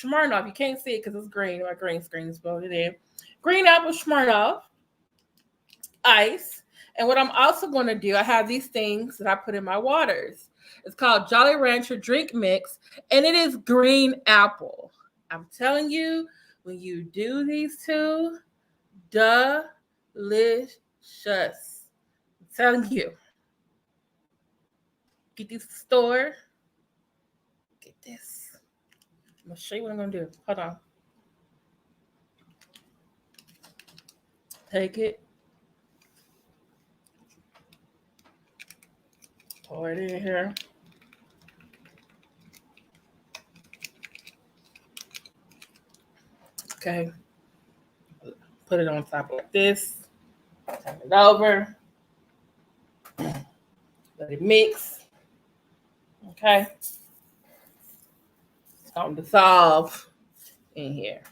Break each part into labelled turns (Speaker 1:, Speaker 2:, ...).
Speaker 1: Smirnoff. You can't see it because it's green. My green screen is loaded in. Green apple Smirnoff ice. And what I'm also going to do, I have these things that I put in my waters. It's called Jolly Rancher Drink Mix, and it is green apple. I'm telling you, when you do these two, delicious. I'm telling you. Get this store. Get this. I'm going to show you what I'm going to do. Hold on. Take it. Pour it in here. Okay. Put it on top like this. Turn it over. Let it mix. Okay. It's going to dissolve in here.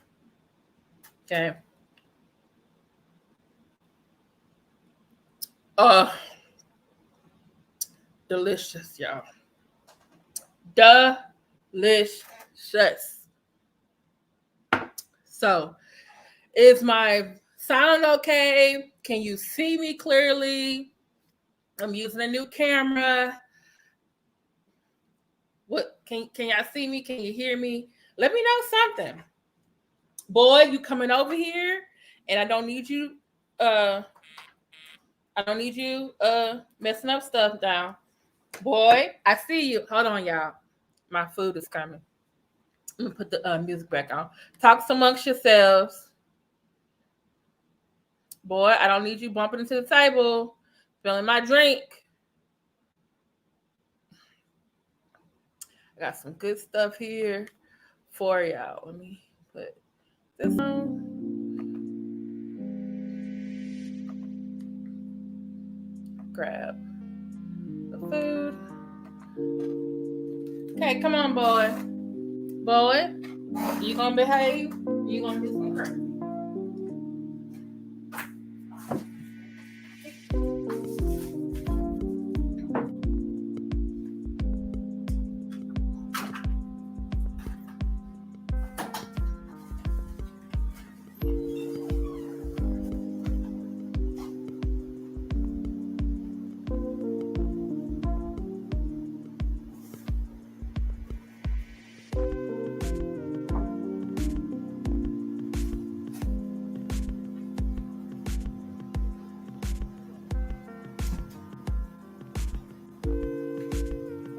Speaker 1: Okay. Delicious, y'all. Delicious. So, is my sound okay? Can you see me clearly? I'm using a new camera. What can y'all see me? Can you hear me? Let me know something. Boy, you coming over here, and I don't need you messing up stuff down. Boy, I see you. Hold on, y'all. My food is coming. Let me put the music back on. Talk amongst yourselves. Boy, I don't need you bumping into the table. Spilling my drink. I got some good stuff here for y'all. Let me put this on. Grab the food. Okay, come on, boy. Boy, you gonna behave? You gonna do some crap?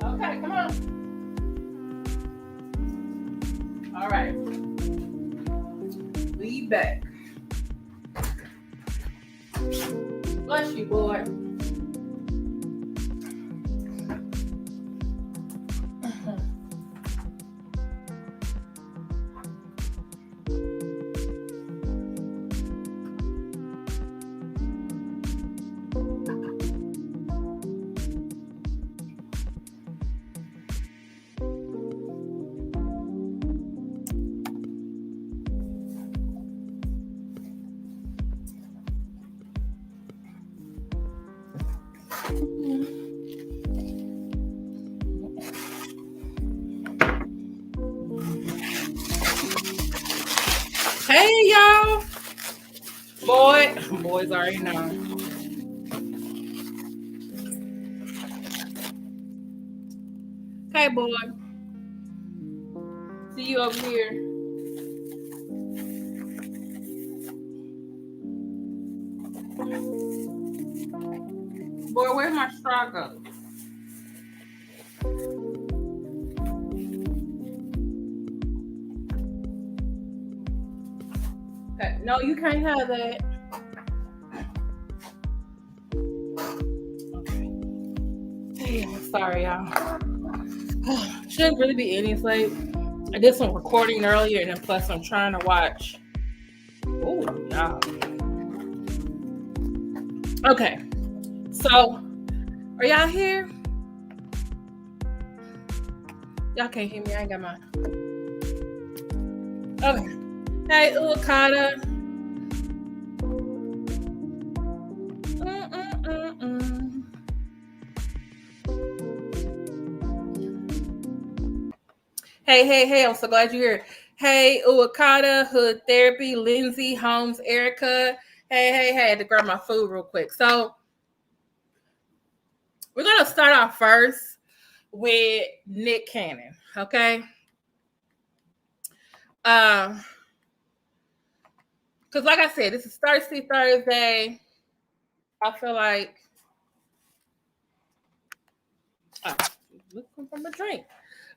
Speaker 1: Okay, come on. All right. Be back. Bless you, boy. Hey, y'all. Boys already know. Hey, boy. See you over here. Boy, where's my straw go? Okay. No, you can't have that. Okay. Damn, sorry, y'all. Shouldn't really be any sleep. I did some recording earlier, and then plus I'm trying to watch. Oh, y'all. Okay. So, are y'all here? Y'all can't hear me. I ain't got mine. Okay. Hey, Uakata. Hey, I'm so glad you're here. Hey, Uwakata, Hood Therapy, Lindsay, Holmes, Erica. Hey, I had to grab my food real quick. So we're going to start off first with Nick Cannon, okay? Because like I said, this is Thirsty Thursday. I feel like looking from a drink.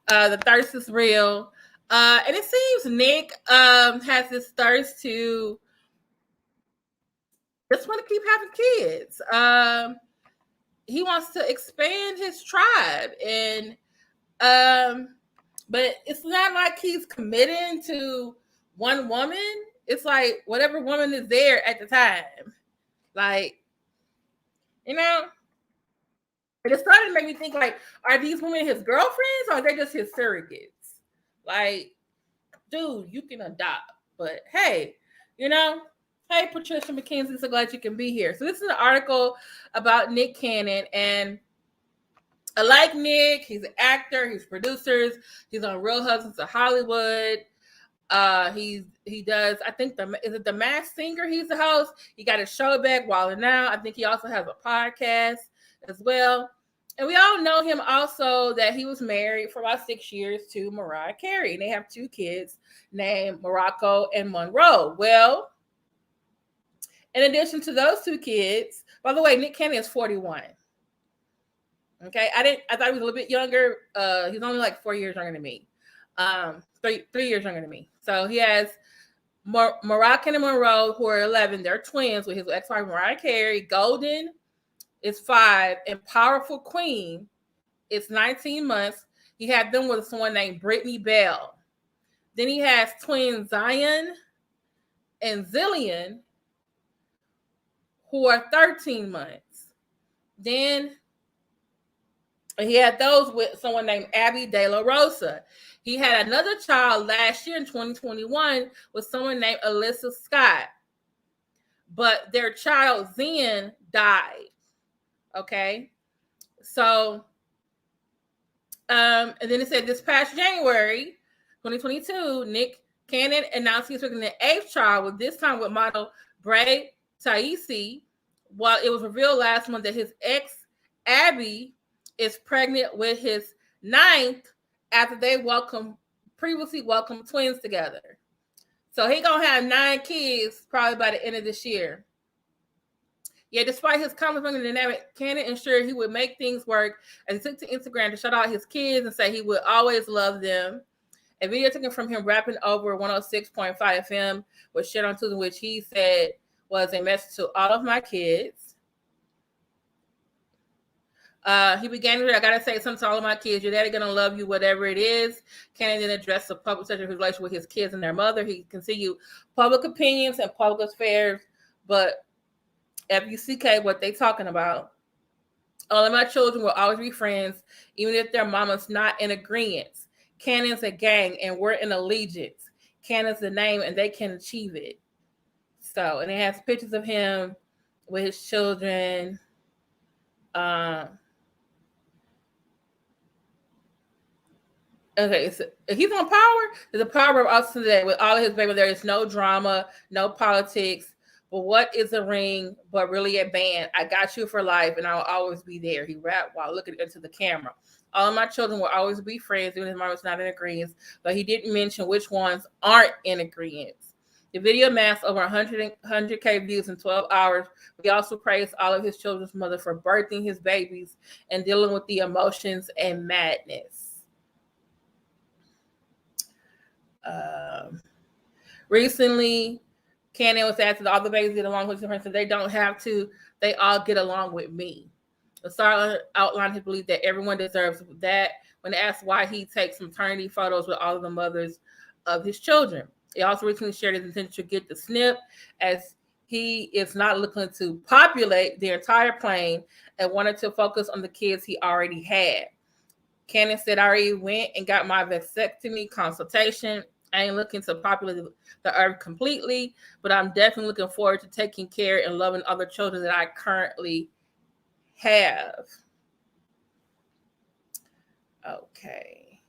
Speaker 1: The thirst is real. And it seems Nick has this thirst to just want to keep having kids. He wants to expand his tribe, and but it's not like he's committing to one woman. It's like whatever woman is there at the time. Like, you know, and it started to make me think, like, are these women his girlfriends or are they just his surrogates? Like, dude, you can adopt, but hey, you know, hey, Patricia McKenzie, so glad you can be here. So this is an article about Nick Cannon, and I like Nick. He's an actor. He's producers. He's on Real Husbands of Hollywood. He does. I think is it the Masked Singer? He's the host. He got his show back, Wild 'N Out. I think he also has a podcast as well. And we all know him also that he was married for about 6 years to Mariah Carey. And they have 2 kids named Morocco and Monroe. Well, in addition to those 2 kids, by the way, Nick Cannon is 41. Okay, I thought he was a little bit younger. He's only like 4 years younger than me. 3 years younger than me. So he has Morocco and Monroe, who are 11. They're twins with his ex-wife Mariah Carey. Golden is 5, and Powerful Queen is 19 months. He had them with someone named Brittany Bell. Then he has twins Zion and Zillion, who are 13 months. Then he had those with someone named Abby De La Rosa. He had another child last year in 2021 with someone named Alyssa Scott. But their child, Zen, died. Okay? So, and then it said this past January, 2022, Nick Cannon announced he was expecting an 8th child, with this time with model Bray Taisi, while it was revealed last month that his ex, Abby, is pregnant with his 9th after they previously welcomed twins together. So he gonna have 9 kids probably by the end of this year. Yeah, despite his conflict dynamic, Cannon ensured he would make things work, and he took to Instagram to shout out his kids and say he would always love them. A video taken from him rapping over 106.5 FM was shared on Tuesday, which he said was a message to all of my kids. He began with, I gotta say something to all of my kids. Your daddy gonna love you, whatever it is. Cannon then addressed the public section of his relationship with his kids and their mother. He continued public opinions and public affairs, but FUCK, what they talking about. All of my children will always be friends, even if their mama's not in agreement. Cannon's a gang, and we're in allegiance. Cannon's the name, and they can achieve it. So, and it has pictures of him with his children. Okay, so he's on Power. There's a Power of us today with all of his baby. There is no drama, no politics. But what is a ring but really a band? I got you for life, and I'll always be there. He rapped while looking into the camera. All of my children will always be friends, even if mom is not in agreement. But he didn't mention which ones aren't in agreement. The video amassed over 100K views in 12 hours. He also praised all of his children's mother for birthing his babies and dealing with the emotions and madness. Recently, Cannon was asked if all the babies get along with his friends. They don't have to. They all get along with me. The star outlined his belief that everyone deserves that when asked why he takes maternity photos with all of the mothers of his children. He also recently shared his intention to get the SNP, as he is not looking to populate the entire plane and wanted to focus on the kids he already had. Cannon said, I already went and got my vasectomy consultation. I ain't looking to populate the earth completely, but I'm definitely looking forward to taking care and loving other children that I currently have. Okay.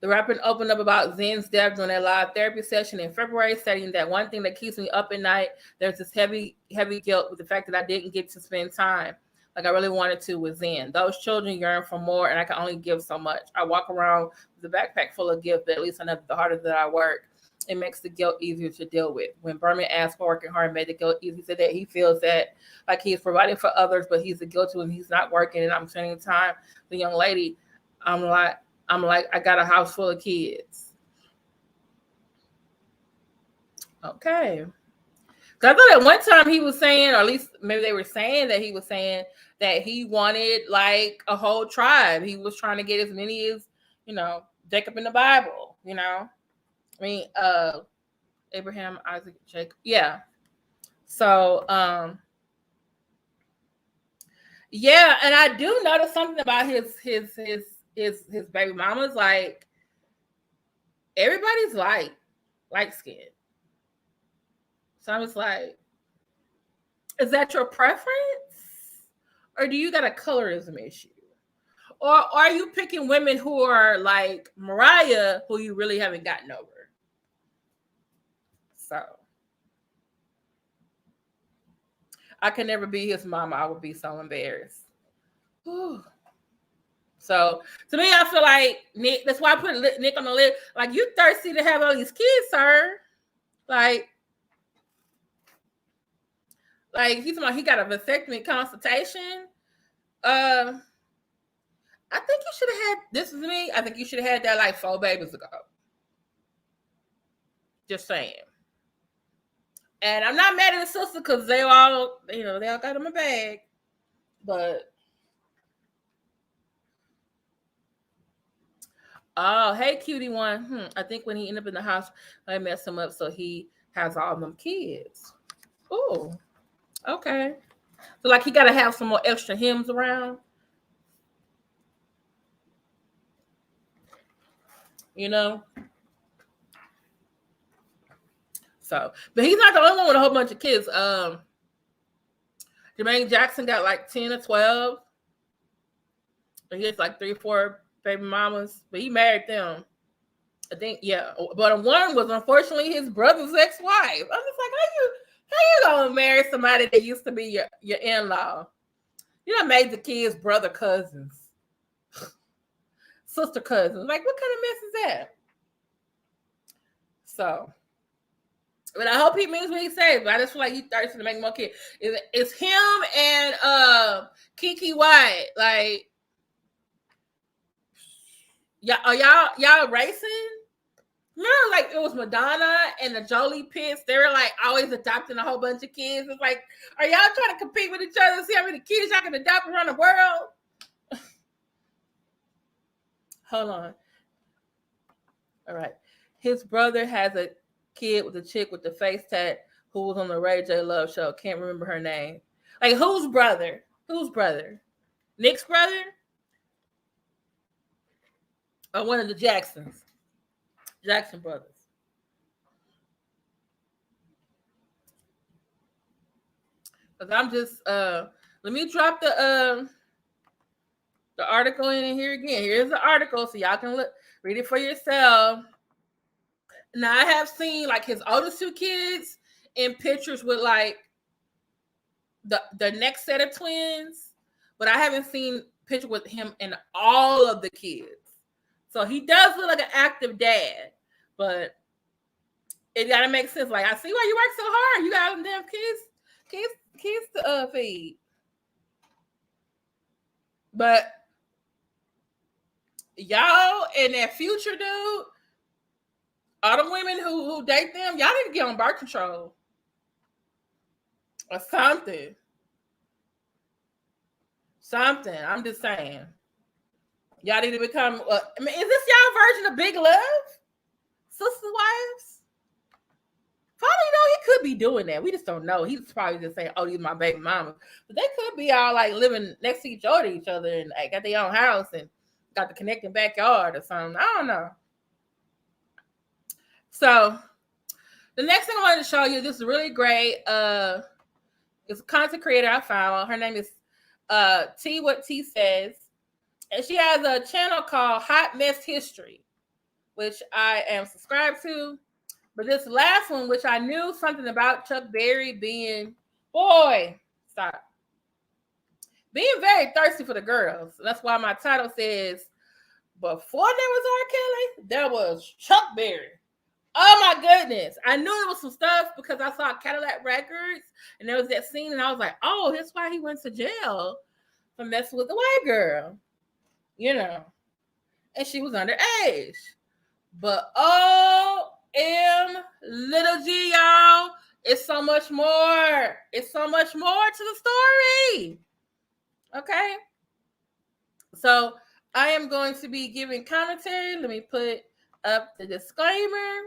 Speaker 1: The rapper opened up about Zen's death during a live therapy session in February, stating that one thing that keeps me up at night, there's this heavy guilt with the fact that I didn't get to spend time like I really wanted to with Zen. Those children yearn for more, and I can only give so much. I walk around with a backpack full of gifts, but at least I know the harder that I work, it makes the guilt easier to deal with. When Berman asked for working hard made the guilt easy, he said that he feels that like he's providing for others, but he's the guilty when he's not working. And I'm spending time with the young lady. I'm like, I got a house full of kids. Okay. Because I thought at one time he was saying, or at least maybe they were saying that he was saying that he wanted like a whole tribe. He was trying to get as many as, Jacob in the Bible, I mean, Abraham, Isaac, Jacob. Yeah. So, yeah. And I do notice something about his baby mamas. Like, everybody's light skinned. So I was like, is that your preference? Or do you got a colorism issue? Or are you picking women who are like Mariah, who you really haven't gotten over? So I could never be his mama. I would be so embarrassed. Whew. So to me, I feel like Nick, that's why I put Nick on the list. Like, you thirsty to have all these kids, sir. Like he's about, he got a vasectomy consultation. I think you should have had, this is me, I think you should have had that like 4 babies ago. Just saying. And I'm not mad at the sister because they all, they all got them a bag. But oh, hey, cutie one. I think when he ended up in the house, I messed him up, so he has all them kids. Oh, okay. So like he got to have some more extra hymns around. So, but he's not the only one with a whole bunch of kids. Jermaine Jackson got like 10 or 12. And he has like 3 or 4 baby mamas, but he married them. I think, yeah. But one was unfortunately his brother's ex-wife. I was just like, how you gonna marry somebody that used to be your in-law? You done made the kids brother cousins, sister cousins. Like, what kind of mess is that? So, but I hope he means what he says. But I just feel like he's thirsty to make more kids. It's him and Kiki White. Like, y'all racing? Remember, like, it was Madonna and the Jolie Pitts. They were like always adopting a whole bunch of kids. It's like, are y'all trying to compete with each other to see how many kids y'all can adopt around the world? Hold on. All right. His brother has a kid with a chick with the face tat who was on the Ray J Love show. Can't remember her name. Like, whose brother? Whose brother? Nick's brother? Or one of the Jacksons? Jackson brothers. Because I'm just let me drop the article in here again. Here's the article so y'all can read it for yourself. Now, I have seen like his oldest 2 kids in pictures with like the next set of twins, but I haven't seen picture with him and all of the kids. So he does look like an active dad, but it gotta make sense. Like, I see why you work so hard. You got them damn kids to feed. But y'all and that future dude, all the women who date them, y'all need to get on birth control or something. Something. I'm just saying. Y'all need to become. Is this y'all version of Big Love? Sister wives? Probably, he could be doing that. We just don't know. He's probably just saying, "Oh, these are my baby mama," but they could be all like living next to each other, and like got their own house and got the connecting backyard or something. I don't know. So the next thing I wanted to show you, this is really great. It's a content creator I found. Her name is T What T Says, and she has a channel called Hot Mess History. which I am subscribed to. But this last one, which I knew something about Chuck Berry being, being very thirsty for the girls. That's why my title says, before there was R. Kelly, there was Chuck Berry. Oh my goodness. I knew it was some stuff because I saw Cadillac Records and there was that scene and I was like, oh, that's why he went to jail for messing with the white girl. You know. And she was underage. But little G, y'all, it's so much more. It's so much more to the story. Okay. So I am going to be giving commentary. Let me put up the disclaimer.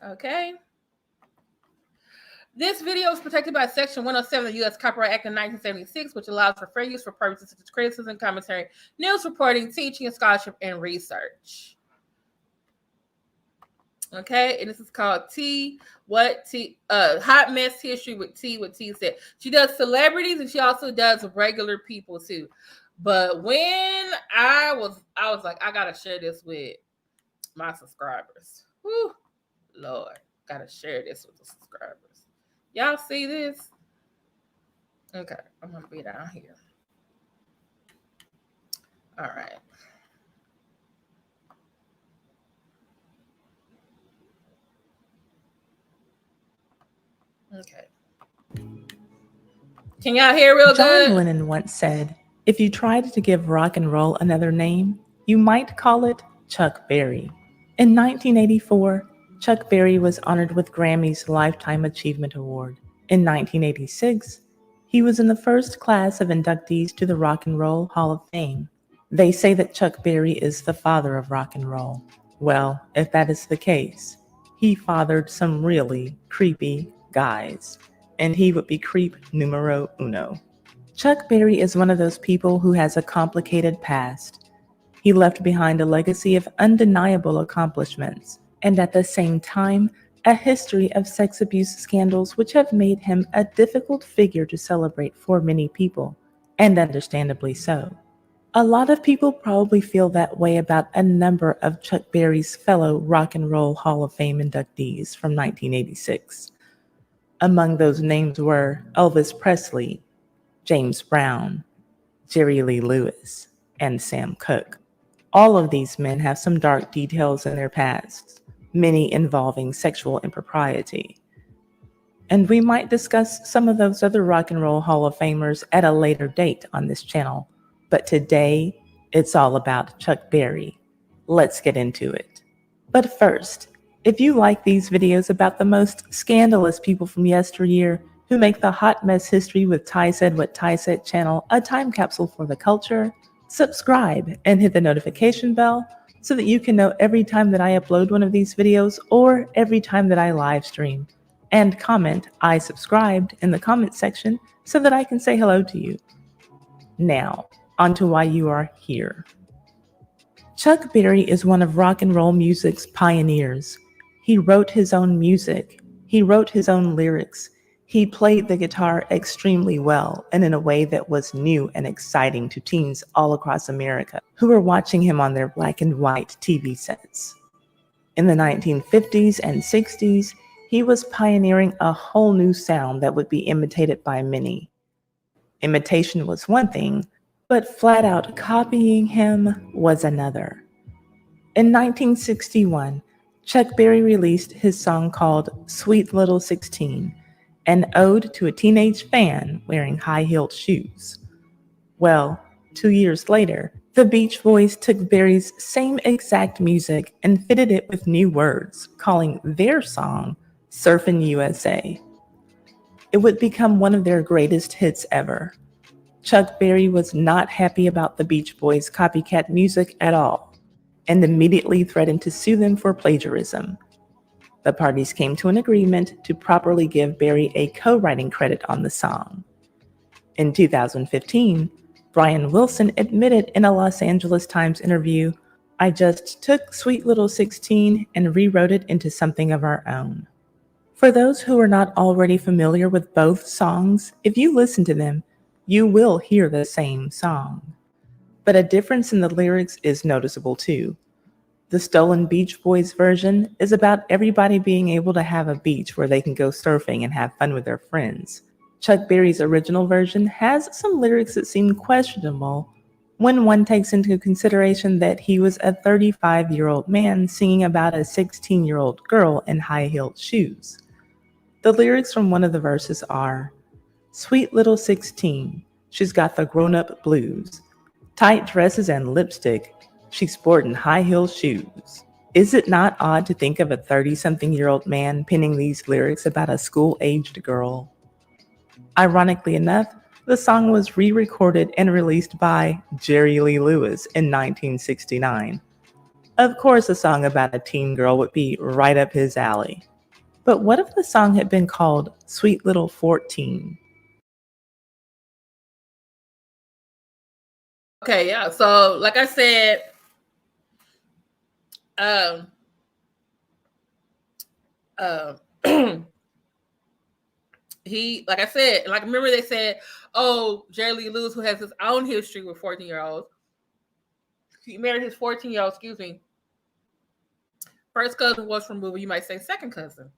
Speaker 1: Okay. This video is protected by Section 107 of the U.S. Copyright Act of 1976, which allows for fair use for purposes such as criticism, commentary, news reporting, teaching, and scholarship, and research. Okay, and this is called Hot Mess History with T said. She does celebrities and she also does regular people too. But when I was like, I gotta share this with my subscribers. Whew, Lord, gotta share this with the subscribers. Y'all see this? Okay, I'm gonna be down here. All right. Okay. Can y'all hear real good?
Speaker 2: John Lennon once said, if you tried to give rock and roll another name, you might call it Chuck Berry. In 1984, Chuck Berry was honored with Grammy's Lifetime Achievement Award. In 1986, he was in the first class of inductees to the Rock and Roll Hall of Fame. They say that Chuck Berry is the father of rock and roll. Well, if that is the case, he fathered some really creepy guys, and he would be creep numero uno. Chuck Berry is one of those people who has a complicated past. He left behind a legacy of undeniable accomplishments, and at the same time, a history of sex abuse scandals which have made him a difficult figure to celebrate for many people, and understandably so. A lot of people probably feel that way about a number of Chuck Berry's fellow Rock and Roll Hall of Fame inductees from 1986. Among those names were Elvis Presley, James Brown, Jerry Lee Lewis, and Sam Cooke. All of these men have some dark details in their pasts, many involving sexual impropriety. And we might discuss some of those other Rock and Roll Hall of Famers at a later date on this channel. But today, it's all about Chuck Berry. Let's get into it. But first, if you like these videos about the most scandalous people from yesteryear who make the Hot Mess History with Ty Said What Ty Said channel a time capsule for the culture, subscribe and hit the notification bell so that you can know every time that I upload one of these videos or every time that I live stream. And comment "I subscribed" in the comment section so that I can say hello to you. Now, on to why you are here. Chuck Berry is one of rock and roll music's pioneers. He wrote his own music. He wrote his own lyrics. He played the guitar extremely well and in a way that was new and exciting to teens all across America who were watching him on their black and white TV sets. In the 1950s and 60s, he was pioneering a whole new sound that would be imitated by many. Imitation was one thing, but flat out copying him was another. In 1961, Chuck Berry released his song called Sweet Little 16, an ode to a teenage fan wearing high-heeled shoes. Well, 2 years later, the Beach Boys took Berry's same exact music and fitted it with new words, calling their song Surfin' USA. It would become one of their greatest hits ever. Chuck Berry was not happy about the Beach Boys' copycat music at all, and immediately threatened to sue them for plagiarism. The parties came to an agreement to properly give Berry a co-writing credit on the song. In 2015, Brian Wilson admitted in a Los Angeles Times interview, "I just took Sweet Little 16 and rewrote it into something of our own." For those who are not already familiar with both songs, if you listen to them, you will hear the same song. But a difference in the lyrics is noticeable too. The Stolen Beach Boys version is about everybody being able to have a beach where they can go surfing and have fun with their friends. Chuck Berry's original version has some lyrics that seem questionable when one takes into consideration that he was a 35-year-old man singing about a 16-year-old girl in high-heeled shoes. The lyrics from one of the verses are, "Sweet little 16, she's got the grown-up blues. Tight dresses and lipstick, she's sporting high-heel shoes." Is it not odd to think of a 30-something-year-old man penning these lyrics about a school-aged girl? Ironically enough, the song was re-recorded and released by Jerry Lee Lewis in 1969. Of course, a song about a teen girl would be right up his alley. But what if the song had been called Sweet Little 14?
Speaker 1: Okay, yeah. So, like I said, um, like I said, like remember they said, oh, Jerry Lee Lewis, who has his own history with 14-year-olds, he married his 14-year-old, first cousin was from movie, you might say second cousin.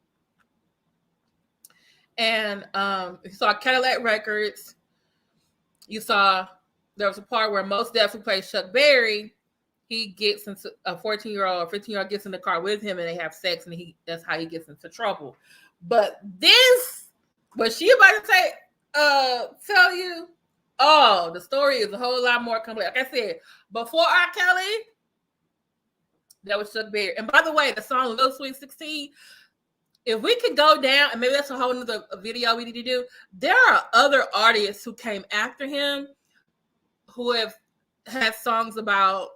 Speaker 1: And you saw Cadillac Records. You saw there was a part where Mos Def, who plays Chuck Berry, he gets into a 14-year-old or 15-year-old gets in the car with him and they have sex, and that's how he gets into trouble. But this, what she about to say, tell you, oh, the story is a whole lot more complex. Like I said, before R. Kelly, that was Chuck Berry. And by the way, the song Lil Sweet 16, if we could go down, and maybe that's a whole nother video we need to do, there are other artists who came after him who have had songs about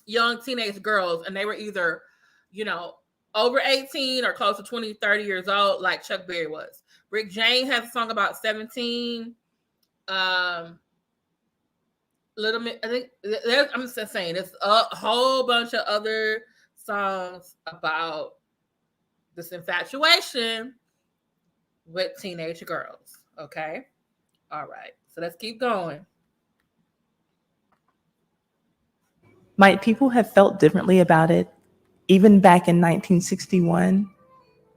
Speaker 1: young teenage girls, and they were either, over 18 or close to 20, 30 years old, like Chuck Berry was. Rick James has a song about 17. Little bit, I think I'm just saying, there's a whole bunch of other songs about this infatuation with teenage girls. Okay. All right. So let's keep going.
Speaker 2: Might people have felt differently about it, even back in 1961?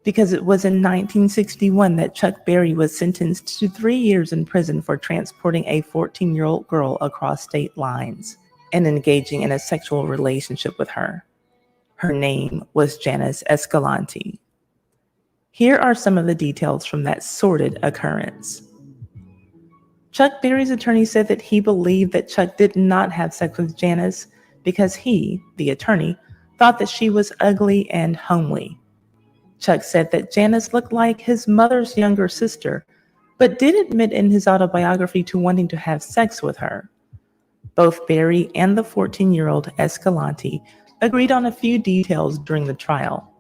Speaker 2: Because it was in 1961 that Chuck Berry was sentenced to 3 years in prison for transporting a 14-year-old girl across state lines and engaging in a sexual relationship with her. Her name was Janice Escalante. Here are some of the details from that sordid occurrence. Chuck Berry's attorney said that he believed that Chuck did not have sex with Janice because he, the attorney, thought that she was ugly and homely. Chuck said that Janice looked like his mother's younger sister, but did admit in his autobiography to wanting to have sex with her. Both Berry and the 14-year-old Escalante agreed on a few details during the trial: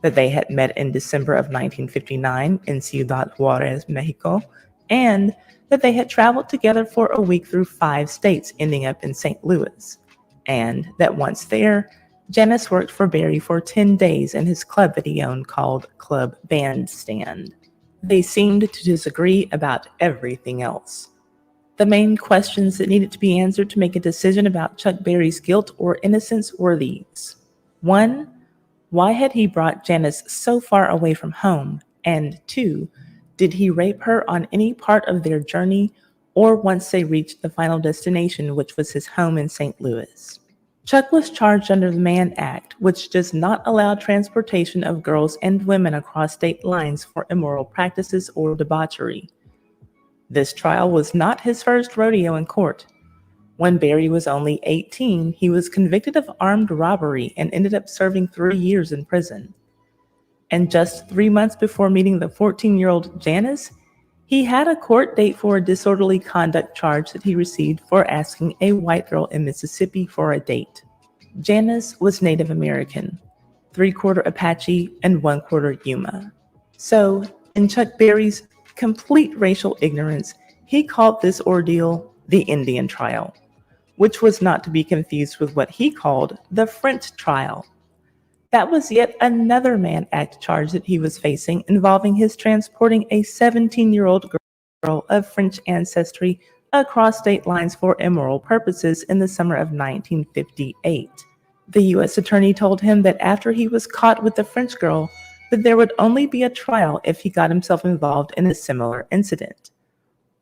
Speaker 2: that they had met in December of 1959 in Ciudad Juarez, Mexico, and that they had traveled together for a week through 5 states, ending up in St. Louis, and that once there, Janice worked for Berry for 10 days in his club that he owned called Club Bandstand. They seemed to disagree about everything else. The main questions that needed to be answered to make a decision about Chuck Berry's guilt or innocence were these. 1, why had he brought Janice so far away from home? And 2, did he rape her on any part of their journey or once they reached the final destination, which was his home in St. Louis? Chuck was charged under the Mann Act, which does not allow transportation of girls and women across state lines for immoral practices or debauchery. This trial was not his first rodeo in court. When Berry was only 18, he was convicted of armed robbery and ended up serving 3 years in prison. And just 3 months before meeting the 14-year-old Janice, he had a court date for a disorderly conduct charge that he received for asking a white girl in Mississippi for a date. Janice was Native American, 3/4 Apache and 1/4 Yuma. So, in Chuck Berry's complete racial ignorance, he called this ordeal the Indian trial, which was not to be confused with what he called the French trial. That was yet another Mann Act charge that he was facing, involving his transporting a 17-year-old girl of French ancestry across state lines for immoral purposes in the summer of 1958. The U.S. attorney told him that after he was caught with the French girl, that there would only be a trial if he got himself involved in a similar incident.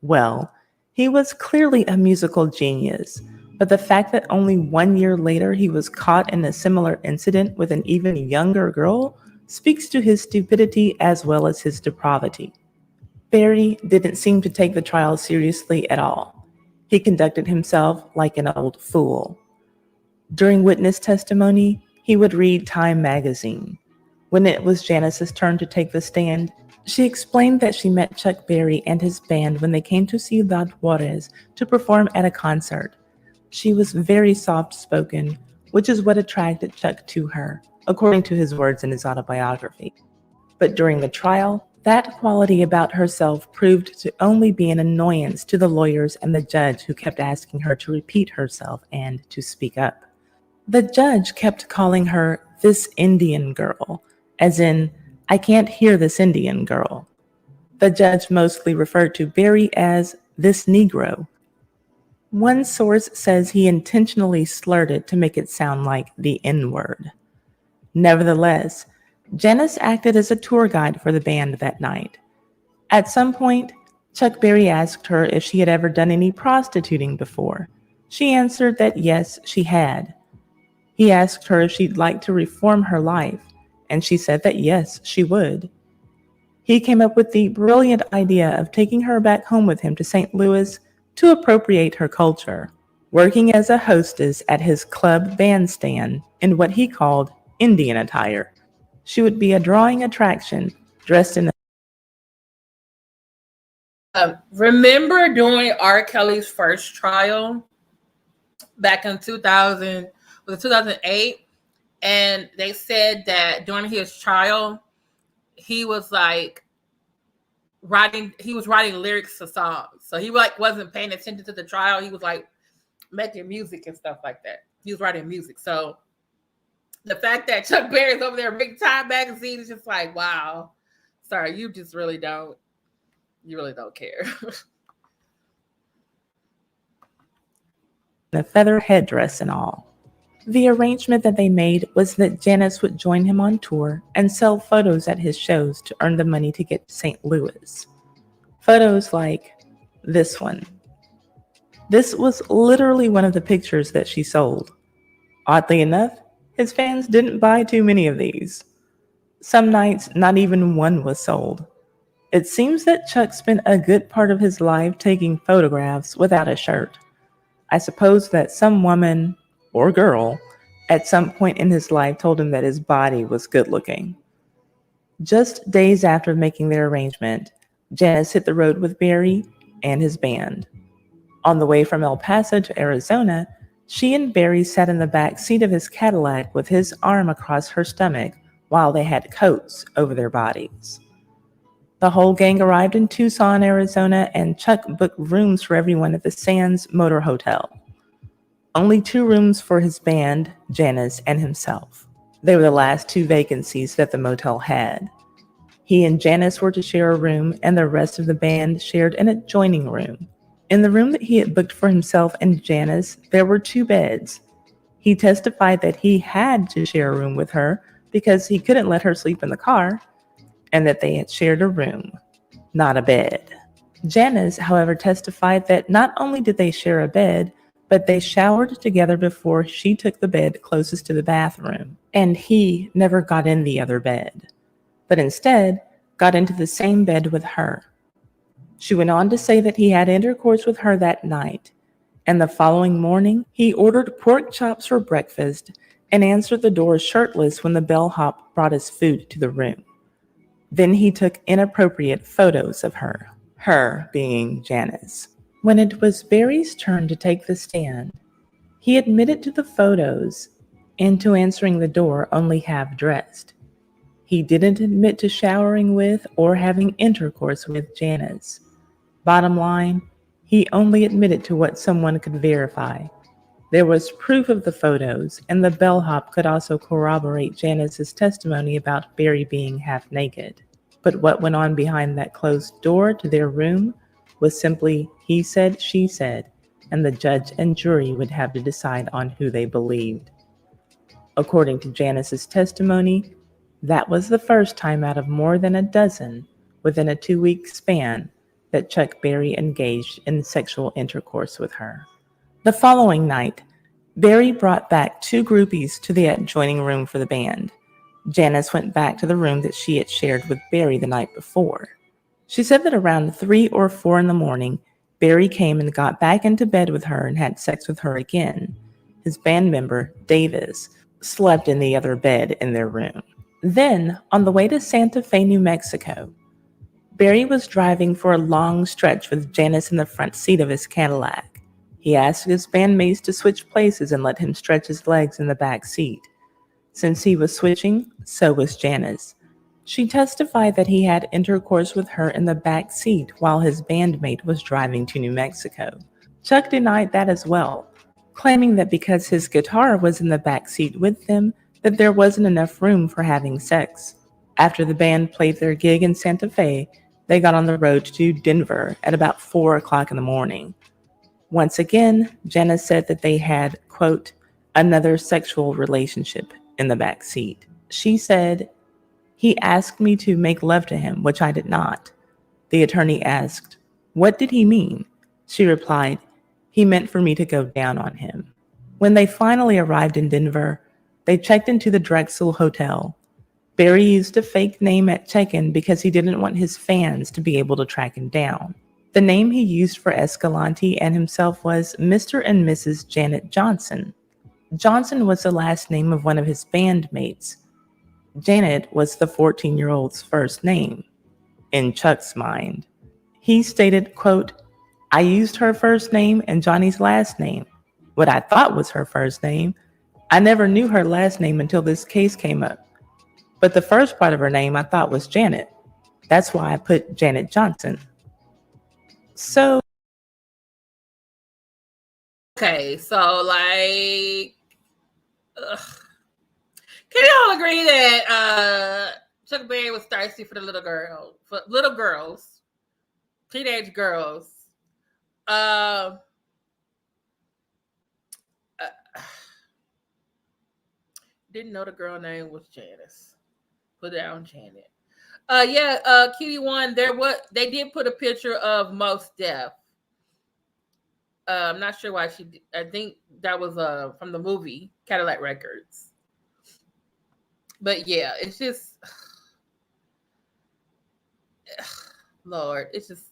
Speaker 2: Well, he was clearly a musical genius, but the fact that only 1 year later he was caught in a similar incident with an even younger girl speaks to his stupidity as well as his depravity. Berry didn't seem to take the trial seriously at all. He conducted himself like an old fool. During witness testimony, he would read Time magazine. When it was Janice's turn to take the stand, she explained that she met Chuck Berry and his band when they came to Ciudad Juarez to perform at a concert. She was very soft-spoken, which is what attracted Chuck to her, according to his words in his autobiography. But during the trial, that quality about herself proved to only be an annoyance to the lawyers and the judge, who kept asking her to repeat herself and to speak up. The judge kept calling her this Indian girl, as in, I can't hear this Indian girl. The judge mostly referred to Berry as this Negro. One source says he intentionally slurred it to make it sound like the N-word. Nevertheless, Janice acted as a tour guide for the band that night. At some point, Chuck Berry asked her if she had ever done any prostituting before. She answered that yes, she had. He asked her if she'd like to reform her life, and she said that yes, she would. He came up with the brilliant idea of taking her back home with him to St. Louis to appropriate her culture, working as a hostess at his club bandstand in what he called Indian attire. She would be a drawing attraction, dressed in
Speaker 1: remember during R. Kelly's first trial back in 2008, and they said that during his trial, he was writing lyrics to songs. So he wasn't paying attention to the trial. He was making music and stuff like that. He was writing music. So the fact that Chuck Berry's over there, Big Time magazine, is just like, wow. Sorry, you really don't care.
Speaker 2: a feather headdress and all. The arrangement that they made was that Janice would join him on tour and sell photos at his shows to earn the money to get to St. Louis. Photos like this one. This was literally one of the pictures that she sold. Oddly enough, his fans didn't buy too many of these. Some nights, not even one was sold. It seems that Chuck spent a good part of his life taking photographs without a shirt. I suppose that some woman, or girl, at some point in his life told him that his body was good looking. Just days after making their arrangement, Janice hit the road with Berry and his band. On the way from El Paso to Arizona, she and Berry sat in the back seat of his Cadillac with his arm across her stomach while they had coats over their bodies. The whole gang arrived in Tucson, Arizona, and Chuck booked rooms for everyone at the Sands Motor Hotel. Only 2 rooms for his band, Janice, and himself. They were the last 2 vacancies that the motel had. He and Janice were to share a room, and the rest of the band shared an adjoining room. In the room that he had booked for himself and Janice, there were 2 beds. He testified that he had to share a room with her because he couldn't let her sleep in the car, and that they had shared a room, not a bed. Janice, however, testified that not only did they share a bed, but they showered together before she took the bed closest to the bathroom, and he never got in the other bed, but instead got into the same bed with her. She went on to say that he had intercourse with her that night, and the following morning, he ordered pork chops for breakfast and answered the door shirtless when the bellhop brought his food to the room. Then he took inappropriate photos of her being Janice. When it was Berry's turn to take the stand, he admitted to the photos and to answering the door only half dressed. He didn't admit to showering with or having intercourse with Janice. Bottom line, he only admitted to what someone could verify. There was proof of the photos, and the bellhop could also corroborate Janice's testimony about Berry being half naked. But what went on behind that closed door to their room was simply he said, she said, and the judge and jury would have to decide on who they believed. According to Janice's testimony, that was the first time out of more than a dozen within a 2-week span that Chuck Berry engaged in sexual intercourse with her. The following night, Berry brought back 2 groupies to the adjoining room for the band. Janice went back to the room that she had shared with Berry the night before. She said that around 3 or 4 in the morning, Berry came and got back into bed with her and had sex with her again. His band member, Davis, slept in the other bed in their room. Then, on the way to Santa Fe, New Mexico, Berry was driving for a long stretch with Janice in the front seat of his Cadillac. He asked his bandmates to switch places and let him stretch his legs in the back seat. Since he was switching, so was Janice. She testified that he had intercourse with her in the back seat while his bandmate was driving to New Mexico. Chuck denied that as well, claiming that because his guitar was in the back seat with them, that there wasn't enough room for having sex. After the band played their gig in Santa Fe, they got on the road to Denver at about 4 o'clock in the morning. Once again, Janice said that they had, quote, another sexual relationship in the back seat. She said, he asked me to make love to him, which I did not. The attorney asked, what did he mean? She replied, he meant for me to go down on him. When they finally arrived in Denver, they checked into the Drexel Hotel. Berry used a fake name at check-in because he didn't want his fans to be able to track him down. The name he used for Escalante and himself was Mr. and Mrs. Janet Johnson. Johnson was the last name of one of his bandmates. Janet was the 14-year-old's first name, in Chuck's mind. He stated, quote, I used her first name and Johnny's last name, what I thought was her first name. I never knew her last name until this case came up. But the first part of her name I thought was Janet. That's why I put Janet Johnson. So,
Speaker 1: Okay, so like, ugh. Can you all agree that Chuck Berry was thirsty for the little girls, teenage girls? Didn't know the girl name was Janice. Put down Janet. Cutie one. They did put a picture of Mos Def. I'm not sure why she. I think that was from the movie Cadillac Records. But yeah, it's just, Lord, it's just.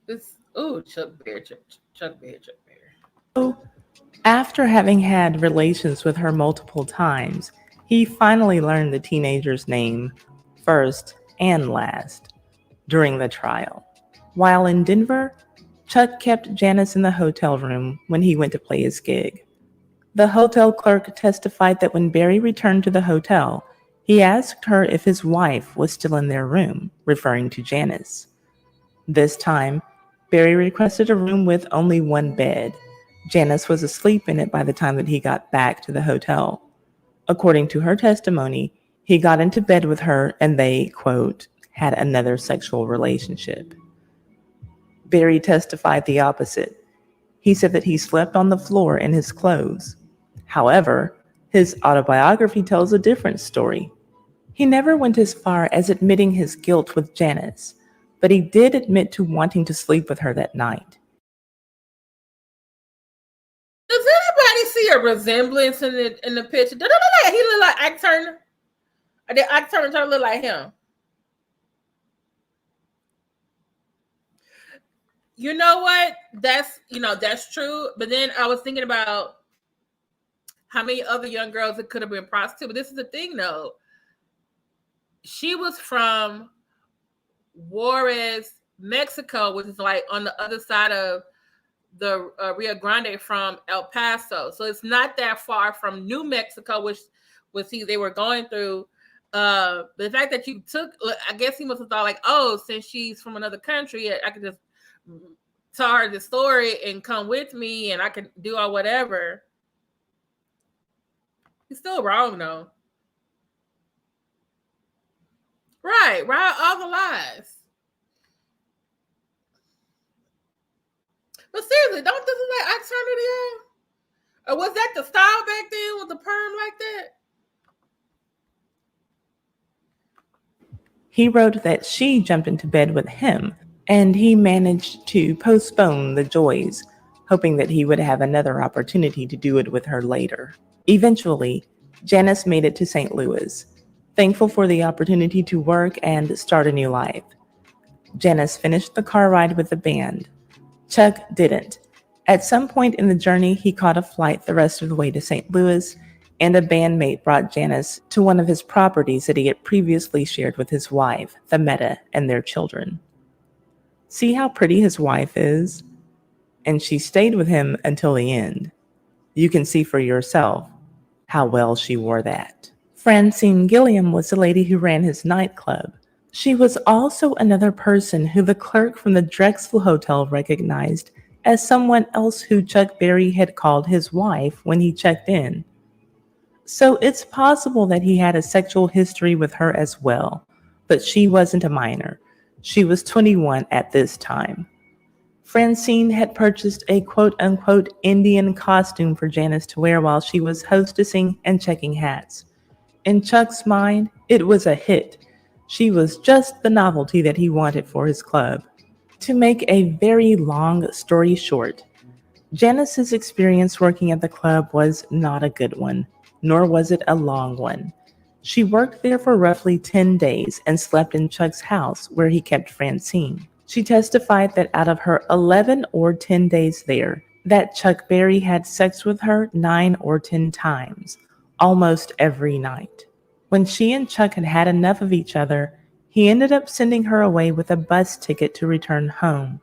Speaker 1: This Chuck Berry.
Speaker 2: after having had relations with her multiple times, he finally learned the teenager's name first and last during the trial. While in Denver, Chuck kept Janice in the hotel room when he went to play his gig. The hotel clerk testified that when Berry returned to the hotel, he asked her if his wife was still in their room, referring to Janice. This time, Berry requested a room with only one bed. Janice was asleep in it by the time that he got back to the hotel. According to her testimony, he got into bed with her and they, quote, had another sexual relationship. Berry testified the opposite. He said that he slept on the floor in his clothes. However, his autobiography tells a different story. He never went as far as admitting his guilt with Janice, but he did admit to wanting to sleep with her that night.
Speaker 1: Does anybody see a resemblance in the picture? He look like Ike Turner. Or did Ike Turner try to look like him? You know what? That's true. But then I was thinking about how many other young girls that could have been prostitutes. But this is the thing, though. She was from Juarez, Mexico, which is like on the other side of the Rio Grande from El Paso. So it's not that far from New Mexico, which they were going through. But the fact that you I guess he must have thought like, oh, since she's from another country, I could just tell her the story and come with me and I can do all whatever. He's still wrong though. Right, all the lies. But seriously, don't this look like alternative, y'all? Or was that the style back then with the perm like that?
Speaker 2: He wrote that she jumped into bed with him, and he managed to postpone the joys, hoping that he would have another opportunity to do it with her later. Eventually, Janice made it to St. Louis, thankful for the opportunity to work and start a new life. Janice finished the car ride with the band. Chuck didn't. At some point in the journey, he caught a flight the rest of the way to St. Louis, and a bandmate brought Janice to one of his properties that he had previously shared with his wife, the Meta, and their children. See how pretty his wife is? And she stayed with him until the end. You can see for yourself how well she wore that. Francine Gilliam was the lady who ran his nightclub. She was also another person who the clerk from the Drexel Hotel recognized as someone else who Chuck Berry had called his wife when he checked in. So it's possible that he had a sexual history with her as well, but she wasn't a minor. She was 21 at this time. Francine had purchased a quote-unquote Indian costume for Janice to wear while she was hostessing and checking hats. In Chuck's mind, it was a hit. She was just the novelty that he wanted for his club. To make a very long story short, Janice's experience working at the club was not a good one, nor was it a long one. She worked there for roughly 10 days and slept in Chuck's house where he kept Francine. She testified that out of her 11 or 10 days there, that Chuck Berry had sex with her 9 or 10 times, almost every night. When she and Chuck had had enough of each other, he ended up sending her away with a bus ticket to return home.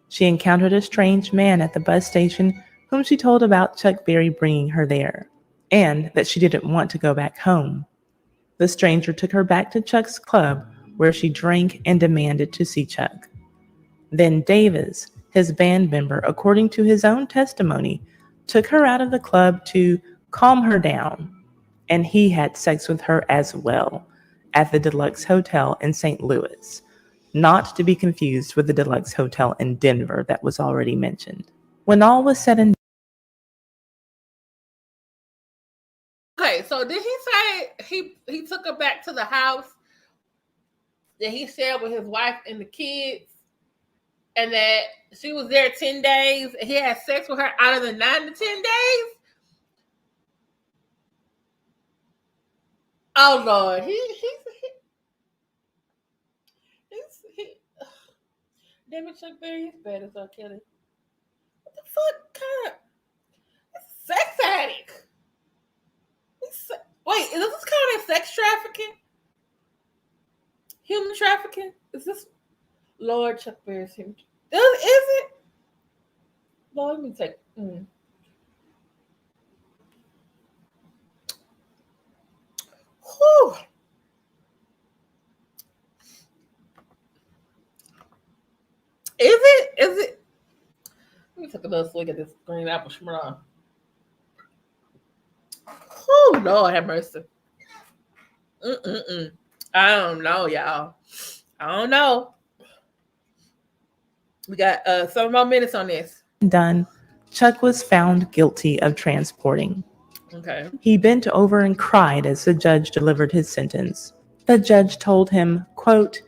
Speaker 2: She encountered a strange man at the bus station whom she told about Chuck Berry bringing her there, and that she didn't want to go back home. The stranger took her back to Chuck's club, where she drank and demanded to see Chuck. Then Davis, his band member, according to his own testimony, took her out of the club to calm her down, and he had sex with her as well at the Deluxe Hotel in St. Louis, not to be confused with the Deluxe Hotel in Denver that was already mentioned. When all was said and
Speaker 1: Okay, so did he say he took her back to the house that he shared with his wife and the kids, and that she was there 10 days and he had sex with her out of the 9 to 10 days? Oh Lord, he damn it, Chuck Berry is bad as R. Kelly. What the fuck kind of sex addict? Wait, is this kind of sex trafficking? Human trafficking? Is this Lord Chuck Berry's human? Is it? Lord, let me take. Whew. Is it? Is it? Let me take another look at this green apple Smirnoff. Oh Lord, have mercy. I don't know, y'all. I don't know. We got some more minutes on this.
Speaker 2: done, Chuck was found guilty of transporting.
Speaker 1: Okay.
Speaker 2: He bent over and cried as the judge delivered his sentence. The judge told him, quote,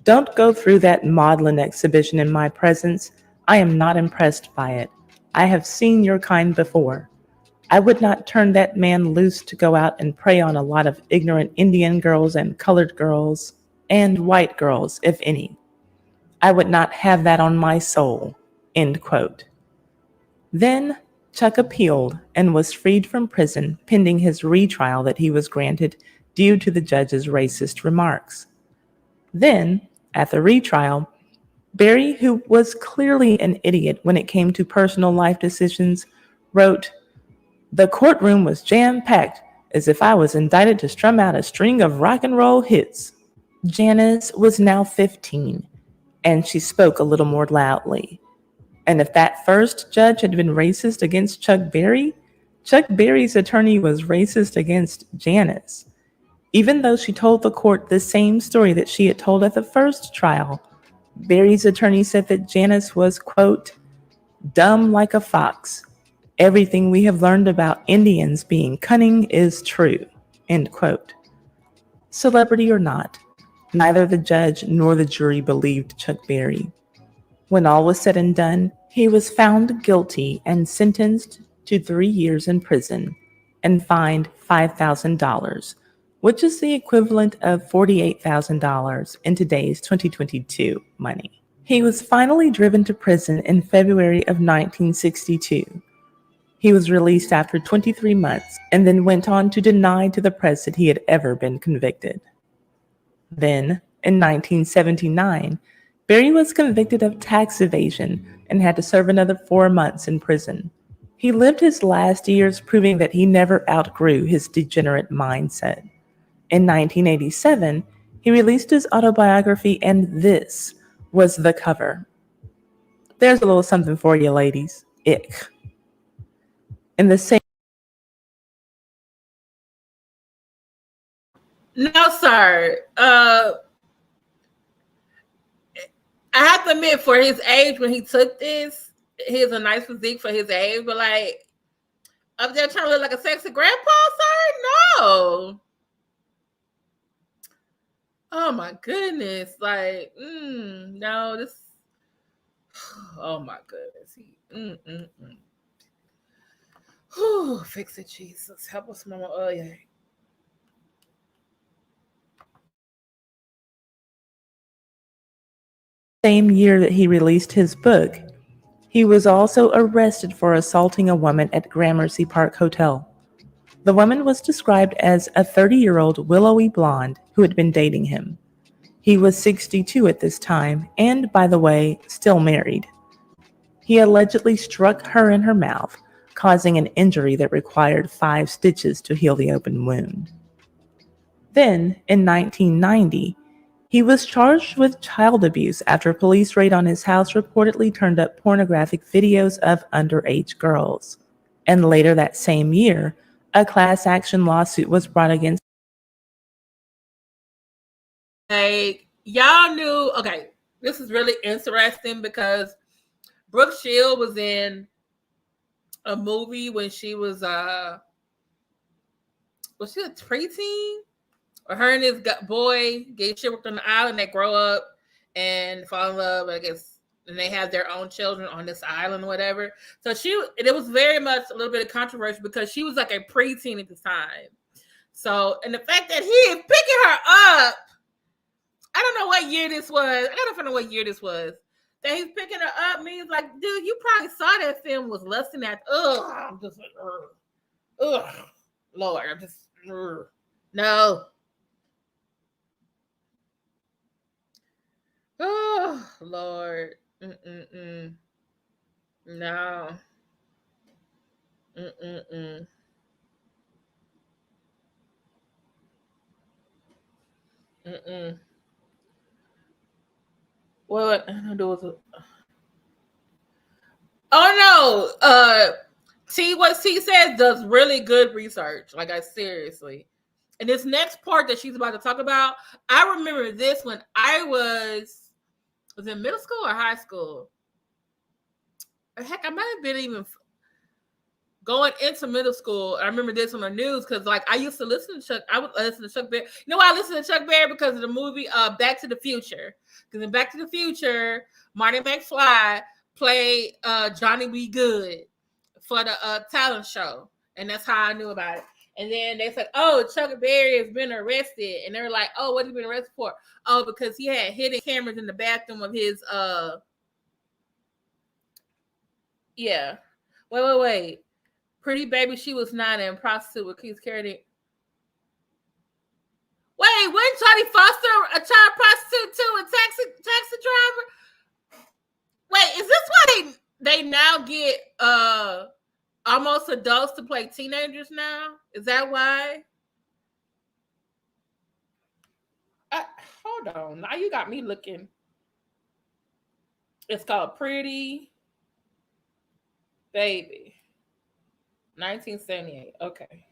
Speaker 2: "Don't go through that maudlin exhibition in my presence. I am not impressed by it. I have seen your kind before. I would not turn that man loose to go out and prey on a lot of ignorant Indian girls and colored girls, and white girls, if any. I would not have that on my soul." End quote. Then Chuck appealed and was freed from prison pending his retrial that he was granted due to the judge's racist remarks. Then, at the retrial, Berry, who was clearly an idiot when it came to personal life decisions, wrote, "The courtroom was jam-packed, as if I was indicted to strum out a string of rock and roll hits." Janice was now 15, and she spoke a little more loudly. And if that first judge had been racist against Chuck Berry, Chuck Berry's attorney was racist against Janice. Even though she told the court the same story that she had told at the first trial, Barry's attorney said that Janice was, quote, dumb like a fox. Everything we have learned about Indians being cunning is true, end quote. Celebrity or not, neither the judge nor the jury believed Chuck Berry. When all was said and done, he was found guilty and sentenced to 3 years in prison and fined $5,000, which is the equivalent of $48,000 in today's 2022 money. He was finally driven to prison in February of 1962. He was released after 23 months and then went on to deny to the press that he had ever been convicted. Then, in 1979, Berry was convicted of tax evasion and had to serve another 4 months in prison. He lived his last years proving that he never outgrew his degenerate mindset. In 1987, he released his autobiography, and this was the cover. There's a little something for you, ladies. Ick. In the same
Speaker 1: No, sir. I have to admit, for his age, when he took this, he has a nice physique for his age, but like up there trying to look like a sexy grandpa, sir? No. Oh my goodness. Like, no, this. Oh my goodness. Whew, fix it, Jesus. Help us, Mama. Oh, yeah.
Speaker 2: same year that he released his book, he was also arrested for assaulting a woman at Gramercy Park Hotel. The woman was described as a 30-year-old willowy blonde who had been dating him. He was 62 at this time and, by the way, still married. He allegedly struck her in her mouth, causing an injury that required 5 stitches to heal the open wound. Then, in 1990, he was charged with child abuse after a police raid on his house reportedly turned up pornographic videos of underage girls. And later that same year, a class action lawsuit was brought against.
Speaker 1: Like, y'all knew, okay, this is really interesting because Brooke Shield was in a movie when she was she a preteen? Or her and this boy get shipwrecked on the island, they grow up and fall in love, I guess, and they have their own children on this island or whatever. So it was very much a little bit of controversy because she was like a preteen at the time. So, and the fact that he is picking her up, I don't know what year this was. I gotta find out what year this was. That he's picking her up means like, dude, you probably saw that film, was lusting at. I'm just like, Lord, I'm just, no. Oh, Lord. No. Mm-mm-mm. Mm-mm. What? I don't know. Oh, no. What T says does really good research. Like, I seriously. And this next part that she's about to talk about, I remember this when I was in middle school or high school. Heck, I might have been even going into middle school. I remember this on the news because, like, I used to listen to Chuck. I would listen to Chuck Berry. You know why I listened to Chuck Berry? Because of the movie Back to the Future. Because in Back to the Future, Marty McFly played Johnny B. Good for the talent show, and that's how I knew about it. And then they said, "Oh, Chuck Berry has been arrested," and they were like, "Oh, what has he been arrested for?" Oh, because he had hidden cameras in the bathroom of his yeah. Wait. Pretty Baby, she was 9 and prostitute with Keith Carradine. Wait, wasn't Charlie Foster a child prostitute too, a taxi driver? Wait, is this why they now get almost adults to play teenagers now? Is that why? Hold on, now you got me looking. It's called Pretty Baby, 1978. Okay.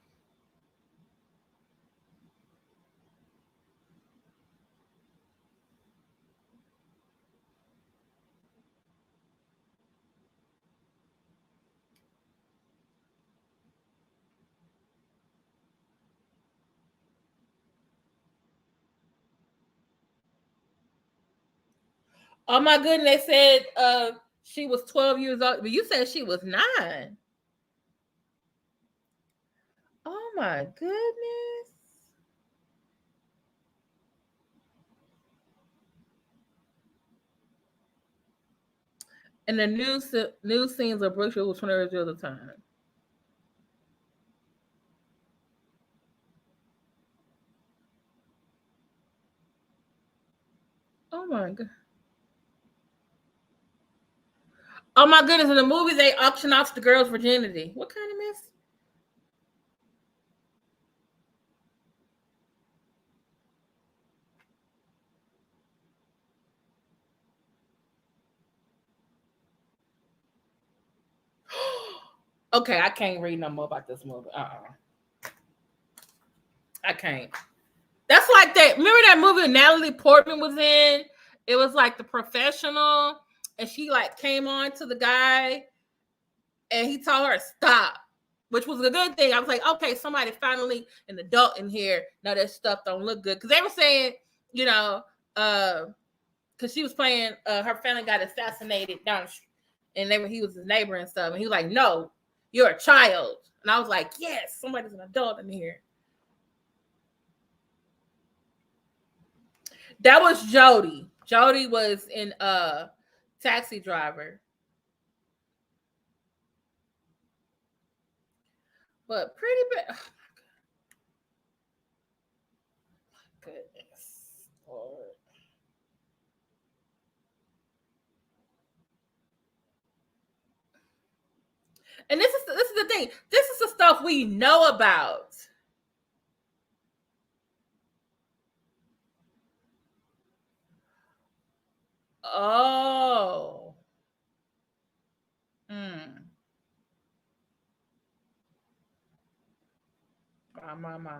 Speaker 1: Oh my goodness, they said she was 12 years old, but you said she was 9. Oh my goodness. And the news scenes of Brookshire was 20 years old at the time. Oh my god. Oh my goodness! In the movie, they auction off the girl's virginity. What kind of mess? Okay, I can't read no more about this movie. I can't. That's like that. Remember that movie Natalie Portman was in? It was like The Professional, and she like came on to the guy, and he told her stop, which was a good thing. I was like, okay, somebody finally an adult in here. Now that stuff don't look good because they were saying, you know, because she was playing, her family got assassinated down, and he was his neighbor and stuff, and he was like, no, you're a child, and I was like, yes, somebody's an adult in here. That was Jody. Jody was in Taxi Driver. But pretty bad. Oh, goodness. Lord. And this is the thing. This is the stuff we know about. Oh. Hmm. My.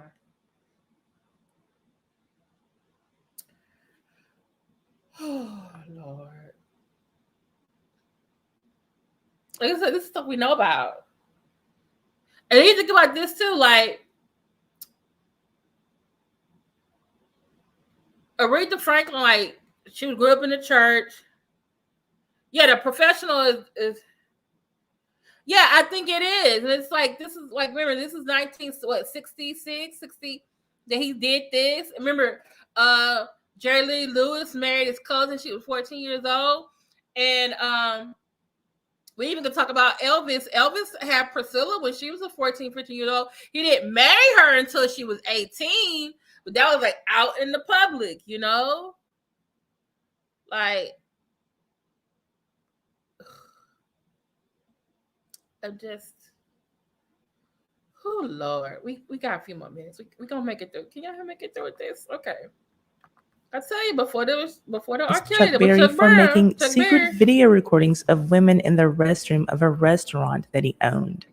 Speaker 1: Oh Lord. Like I said, this is stuff we know about. And you think about this too, like Aretha Franklin, like she grew up in the church. Yeah, the professional is yeah, I think it is. And it's like this is like remember this is 1966, 60 that he did this. Remember Jerry Lee Lewis married his cousin. She was 14 years old. And we even could talk about Elvis. Elvis had Priscilla when she was a 14, 15 years old. He didn't marry her until she was 18, but that was like out in the public, you know? Like, I'm just, oh Lord. We got a few more minutes. We gonna make it through. Can y'all make it through with this? Okay. I tell you before the R. Kelly,
Speaker 2: Chuck
Speaker 1: there was
Speaker 2: Berry
Speaker 1: Chuck
Speaker 2: for
Speaker 1: Brown,
Speaker 2: making
Speaker 1: Chuck
Speaker 2: secret
Speaker 1: Berry.
Speaker 2: video recordings of women in the restroom of a restaurant that he owned.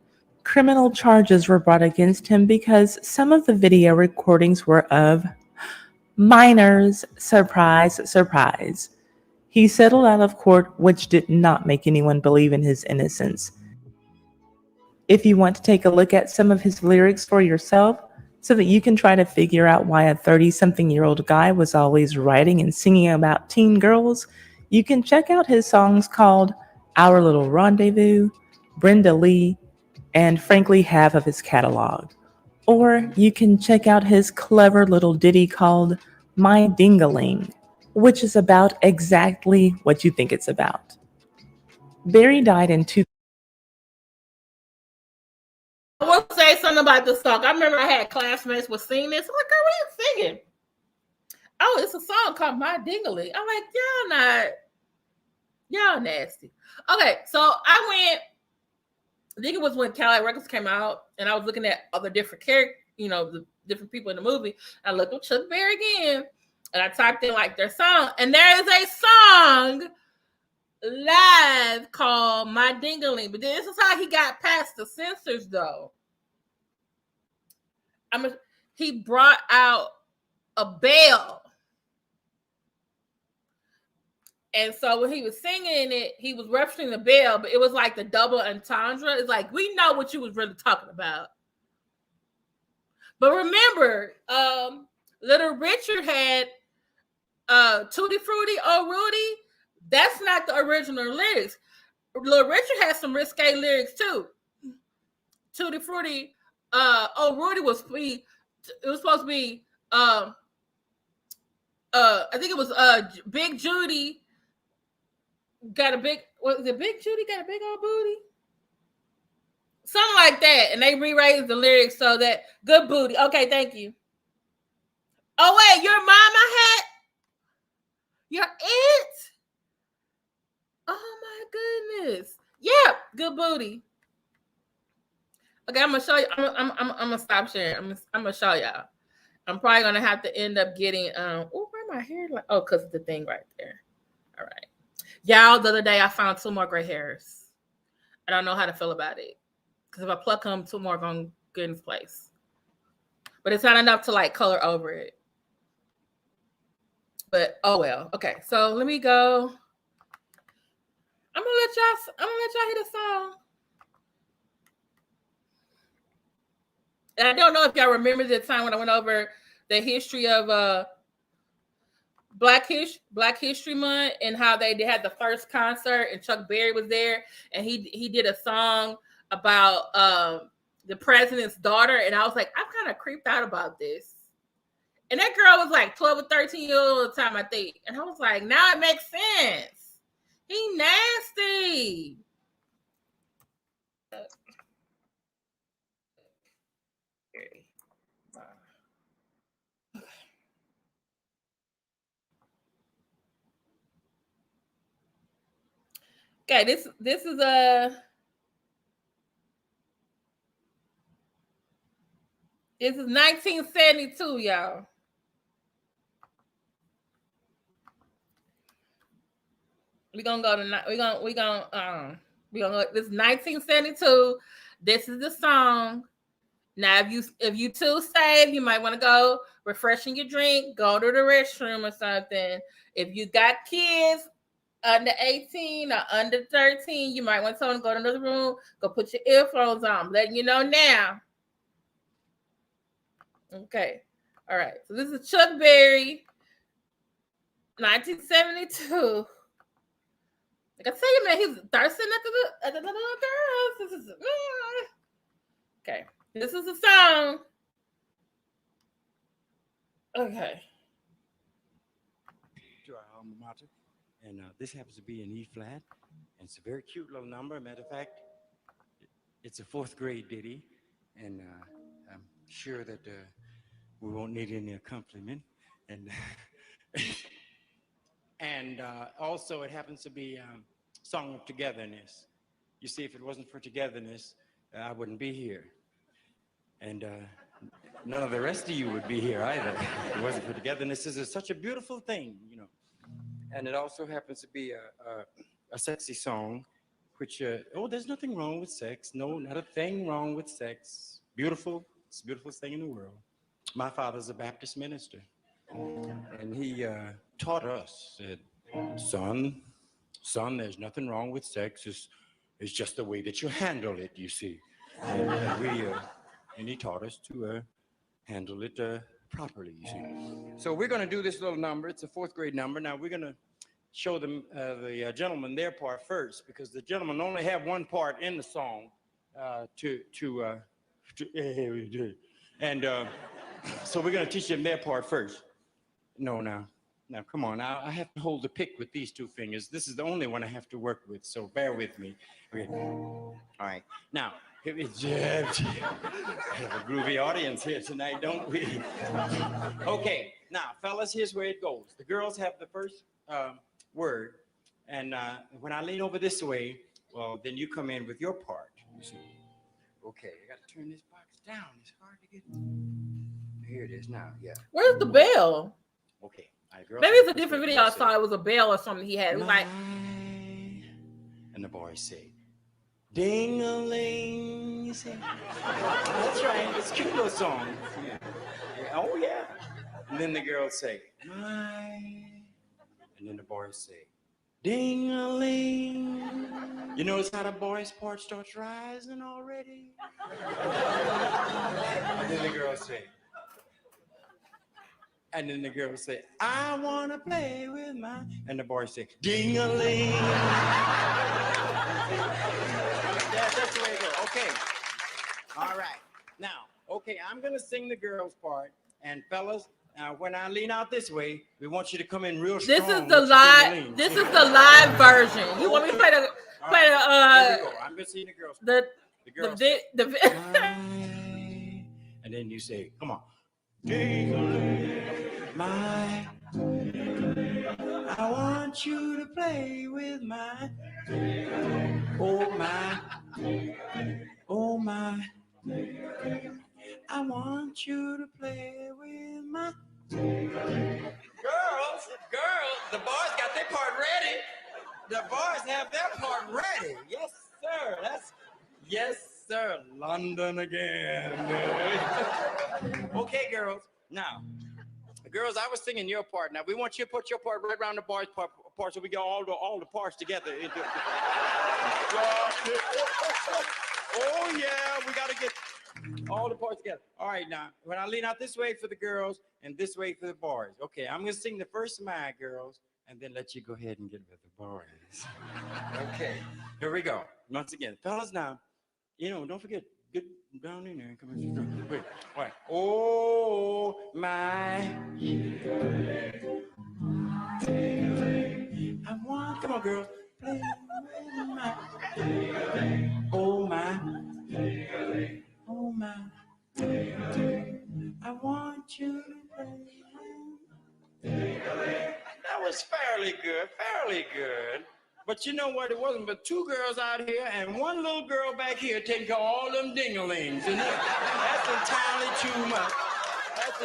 Speaker 2: Criminal charges were brought against him because some of the video recordings were of minors. Surprise, surprise. He settled out of court, which did not make anyone believe in his innocence. If you want to take a look at some of his lyrics for yourself, so that you can try to figure out why a 30-something-year-old guy was always writing and singing about teen girls, you can check out his songs called Our Little Rendezvous, Brenda Lee, and frankly half of his catalog. Or you can check out his clever little ditty called My Dingaling, which is about exactly what you think it's about. Barry died in 2000.
Speaker 1: I want to say something about this song. I remember I had classmates would sing this. I'm like, girl, what are you singing? Oh, it's a song called My Dingaling. I'm like, y'all nasty. Okay, so I went, I think it was when Cadillac Records came out, and I was looking at other different characters, the different people in the movie. I looked up Chuck Berry again, and I typed in like their song, and there is a song live called My Dingaling. But this is how he got past the censors, though. He brought out a bell. And so when he was singing it, he was referencing the bell, but it was like the double entendre. It's like, we know what you was really talking about. But remember, Little Richard had Tutti Frutti or Rudy. That's not the original lyrics. Little Richard has some risque lyrics too. Tutti Frutti. Oh, Rudy was it was supposed to be I think it was Big Judy got a big, was it Big Judy got a big old booty? Something like that. And they rewrote the lyrics so that good booty. Okay, thank you. Oh wait, your mama hat? You're it? Oh my goodness. Yeah, good booty. Okay, I'm gonna show you. I'm gonna stop sharing. I'm gonna show y'all. I'm probably gonna have to end up getting oh, where my hair like, oh, because of the thing right there. All right. Y'all, the other day I found 2 more gray hairs. I don't know how to feel about it. Because if I pluck them, 2 more gonna get in place. But it's not enough to like color over it. But oh well. Okay, so let me go. I'm gonna let y'all hear the song. And I don't know if y'all remember the time when I went over the history of Black History Month and how they had the first concert and Chuck Berry was there and he did a song about the president's daughter, and I was like, I'm kind of creeped out about this. And that girl was like 12 or 13 years old at the time, I think. And I was like, now it makes sense. He nasty. Okay, this is this is 1972, y'all. We're gonna go this is 1972. This is the song. Now, if you too saved, you might want to go refreshing your drink, go to the restroom or something. If you got kids under 18 or under 13, you might want someone to go to another room, go put your earphones on. I'm letting you know now. Okay. All right. So this is Chuck Berry, 1972. Like I tell you, man, he's thirsting at the little girls. This is okay. This is a song. Okay.
Speaker 3: To our alma mater, and this happens to be an E flat, and it's a very cute little number. Matter of fact, it's a 4th grade ditty, and I'm sure that we won't need any accompaniment, and and also it happens to be a song of togetherness. You see, if it wasn't for togetherness, I wouldn't be here, and none of the rest of you would be here either. If it wasn't for togetherness. This is such a beautiful thing, you know. And it also happens to be a sexy song, which, oh, there's nothing wrong with sex. No, not a thing wrong with sex. Beautiful. It's the beautifulest thing in the world. My father's a Baptist minister. And he taught us, said, son, there's nothing wrong with sex. It's just the way that you handle it, you see. And he taught us to handle it properly, you see. So we're going to do this little number. It's a 4th grade number. Now we're going to show them the gentleman their part first, because the gentlemen only have one part in the song so we're going to teach them their part first. No, now come on. I have to hold the pick with these 2 fingers. This is the only one I have to work with, so bear with me. Okay. All right. Now, we have a groovy audience here tonight, don't we? Okay, now, fellas, here's where it goes. The girls have the first word, and when I lean over this way, well, then you come in with your part. You see? Okay, I got to turn this box down. It's hard to get. Here it is now. Yeah.
Speaker 1: Where's the bell?
Speaker 3: Okay.
Speaker 1: Maybe it's a different video. I saw it was a bell or something he had. It was like,
Speaker 3: and the boys say, ding-a-ling, you see? That's right. It's a cute little song. Yeah. Oh, yeah. And then the girls say, my. And then the boys say, ding-a-ling. You notice how the boys' part starts rising already? And then the girls say, And then the girl say, I want to play with my, and the boy say, ding-a-ling. That's the way it goes. Okay. All right. Now, okay, I'm going to sing the girl's part. And fellas, when I lean out this way, we want you to come in real strong.
Speaker 1: This is the live. This is the live version. You want me to play the
Speaker 3: Here we go. I'm gonna sing the girls.
Speaker 1: The
Speaker 3: girls. And then you say, come on. My, I want you to play with my. Oh my. Oh my. I want you to play with my. Girls, the boys got their part ready. The boys have their part ready. Yes, sir. Yes, sir. London again. Okay, girls. Now, girls, I was singing your part. Now, we want you to put your part right around the boys' part so we get all the parts together. Oh, yeah, we got to get all the parts together. All right, now, when I lean out this way for the girls and this way for the boys. Okay, I'm going to sing the first of my girls and then let you go ahead and get with the boys. Okay, here we go. Once again, fellas, now, don't forget, get down in there and come on. Wait, all right. Oh, my. Come on, girls. Play with my. Oh, my. Oh, my. I want you to play. That was fairly good. But you know what? It wasn't but two girls out here and one little girl back here taking care of all them ding-a-lings. And that's entirely too much. That's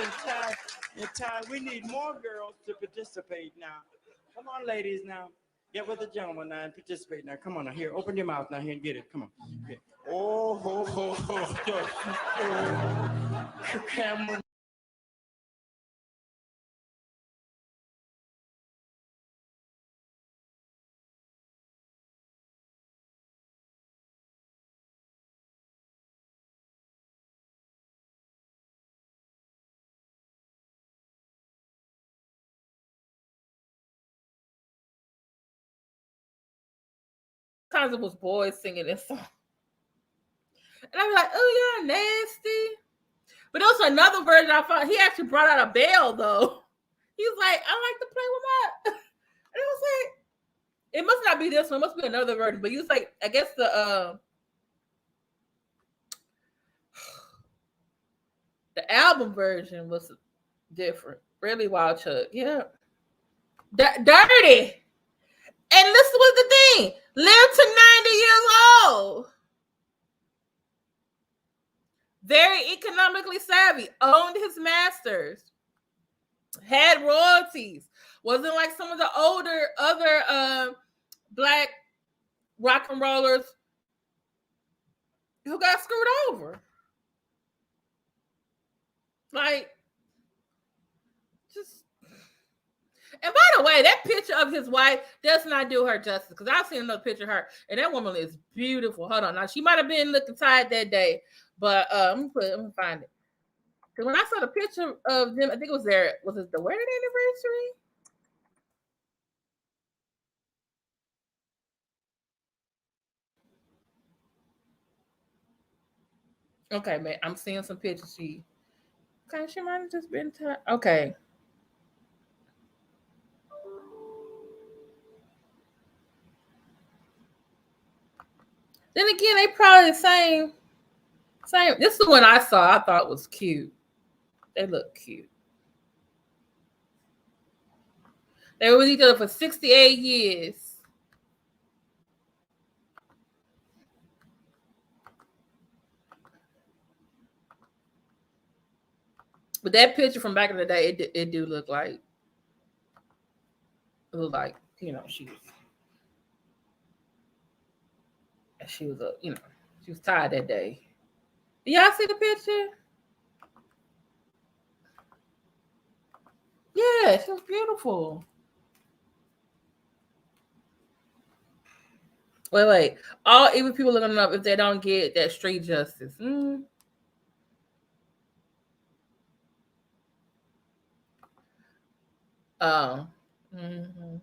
Speaker 3: entirely. We need more girls to participate now. Come on, ladies, now. Get with the gentleman now and participate now. Come on now. Here, open your mouth now here and get it. Come on. Here. Oh, ho, ho, ho. Camera.
Speaker 1: Times it was boys singing this song. And I was like, oh, yeah, nasty. But there was another version I found. He actually brought out a bell, though. He was like, I like to play with my. And I was like, it must not be this one. It must be another version. But he was like, I guess the album version was different. Really Wild Chuck. Yeah. Dirty. And this was the thing. Lived to 90 years old. Very economically savvy. Owned his masters. Had royalties. Wasn't like some of the other black rock and rollers who got screwed over. Like, just. And by the way, that picture of his wife does not do her justice because I've seen another picture of her, and that woman is beautiful. Hold on, now she might have been looking tired that day, but I'm gonna find it. Because when I saw the picture of them, I think it was the wedding anniversary? Okay, man, I'm seeing some pictures. She might have just been tired. Okay. Then again, they probably the same. This is the one I saw. I thought was cute. They look cute. They were with each other for 68 years. But that picture from back in the day, it do look like, she was she was tired that day. Y'all see the picture? Yeah, she was beautiful. Wait. All evil people are gonna know if they don't get that street justice. Oh. Mhm.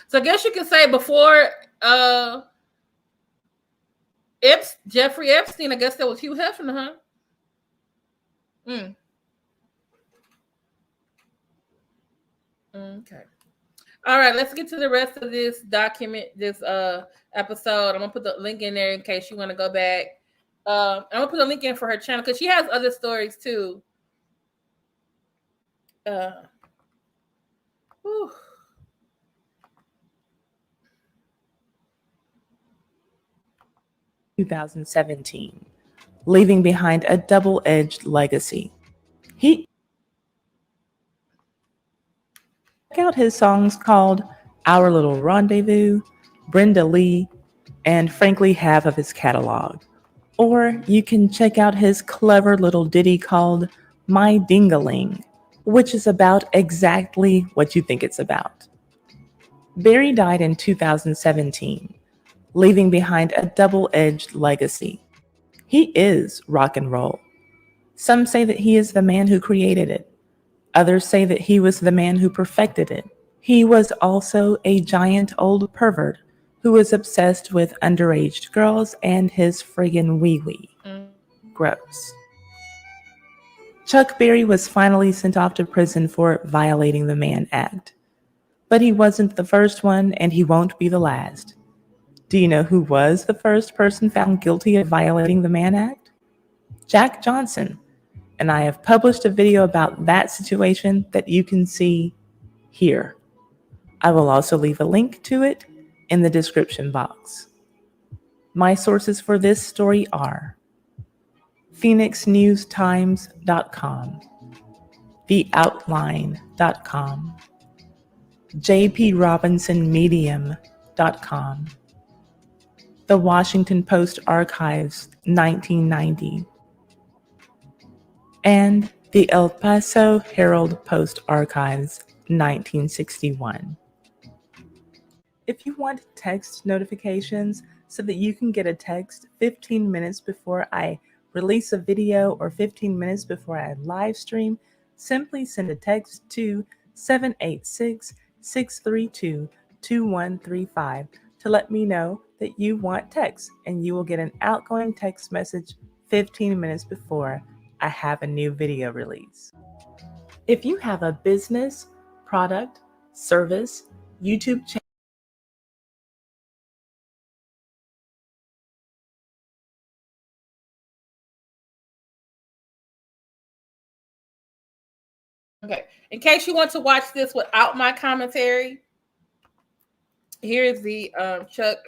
Speaker 1: So I guess you could say before Jeffrey Epstein, I guess that was Hugh Hefner, huh? Mm. Okay. All right, let's get to the rest of this episode. I'm gonna put the link in there in case you want to go back. I'm gonna put a link in for her channel because she has other stories too. Whew.
Speaker 2: 2017, leaving behind a double-edged legacy. He check out his songs called Our Little Rendezvous, Brenda Lee, and frankly half of his catalog. Or you can check out his clever little ditty called My Dingaling, which is about exactly what you think it's about. Barry died in 2017, leaving behind a double-edged legacy. He is rock and roll. Some say that he is the man who created it. Others say that he was the man who perfected it. He was also a giant old pervert who was obsessed with underage girls and his friggin' wee-wee. Gross. Chuck Berry was finally sent off to prison for violating the Mann Act. But he wasn't the first one, and he won't be the last. Do you know who was the first person found guilty of violating the Mann Act? Jack Johnson. And I have published a video about that situation that you can see here. I will also leave a link to it in the description box. My sources for this story are phoenixnewstimes.com, theoutline.com, jprobinsonmedium.com, the Washington Post Archives 1990, and the El Paso Herald Post Archives 1961. If you want text notifications so that you can get a text 15 minutes before I release a video or 15 minutes before I live stream, simply send a text to 786-632-2135 to let me know that you want text, and you will get an outgoing text message 15 minutes before I have a new video release. If you have a business, product, service, YouTube channel,
Speaker 1: Okay. In case you want to watch this without my commentary, here's the Chuck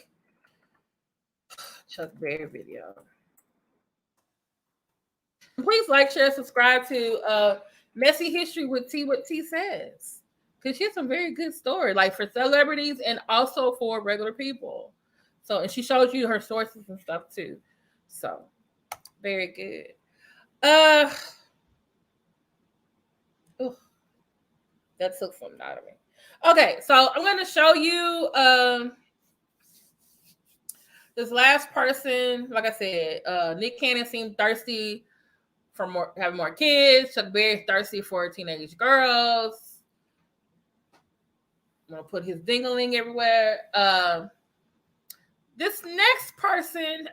Speaker 1: Berry video. Please like, share, subscribe to Messy History with T. What T says, because she has some very good stories, like for celebrities and also for regular people. So, and she shows you her sources and stuff too. So, very good. Ooh, that took something out of me. Okay, so I'm going to show you this last person. Like I said, Nick Cannon seemed thirsty for having more kids. Chuck Berry thirsty for teenage girls. I'm gonna put his dingling everywhere. This next person,